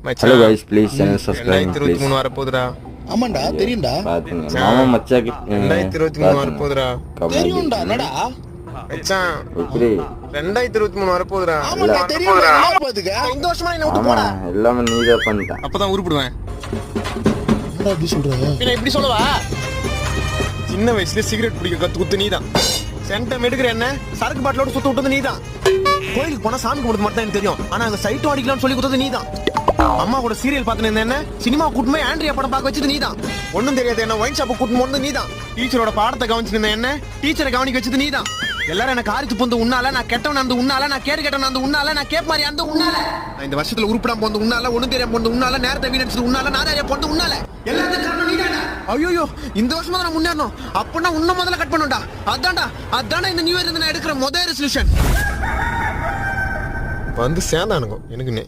Hello guys please channel subscribe please 2023 வர போகுதுடா. ஆமாண்டா தெரியும்டா. பாத்துங்க மாமா மச்சாக்கு 2023 வர போகுதுடா. தெரியும்டா என்னடா? மச்சான் எப்படி 2023 வர போகுதுடா. ஆமாண்டா தெரியும்டா. என்ன பாத்துக்க? இந்த வருஷமா என்ன விட்டு ஆமா போடா. எல்லாமே நீதான் பண்ணிட்ட. அப்பதான் உருப்பிடுவேன். என்னடா இப்படி சொல்ற? பின்ன இப்படி சொல்லவா? சின்ன வயசுல சிகரெட் பிடிக்க கத்து குத்து நீதான். சென்டம் எடுக்கிற என்ன சரக்கு பாட்டிலோட சுத்த விட்டது நீதான். கோயிலுக்கு போனா சாமி கும்பிடுறது மட்டும் தான் எனக்கு தெரியும். ஆனா அங்க சைட்டும் அடிக்கலாம்னு சொல்லி கொடுத்தது நீதான். அம்மா கூட சீரியல் பார்த்துன்னு என்ன சினிமா கூட்டு போய் ஆண்ட்ரியா படம் பார்க்க வச்சது நீதான். ஒன்னும் தெரியாது என்ன ஒயின் ஷாப் கூட்டு போனது நீதான். டீச்சரோட பாடத்தை கவனிச்சிருந்த என்ன டீச்சரை கவனிக்க வச்சது நீதான். எல்லாரும் எனக்கு ஆரித்து போந்து உன்னால, நான் கெட்டவன் அந்த உன்னால, நான் கேடு கெட்டவன் அந்த உன்னால, நான் கேப் மாதிரி அந்த உன்னால, நான் இந்த வருஷத்துல உருப்படாம போந்த உன்னால, ஒண்ணும் தெரியாம போந்த உன்னால, நேரத்தை வீணடிச்சது உன்னால, நாதாரியா போந்த உன்னால, எல்லாத்துக்கும் காரணம் நீதான்டா. ஐயோ இந்த வருஷமா நான் முன்னேறணும் அப்படின்னா உன்ன முதல்ல கட் பண்ணுடா. அதான்டா இந்த நியூ இயர் இருந்து நான் எடுக்கிற முதல் ரெசல்யூஷன். வந்து சேர்ந்தானுங்க எனக்கு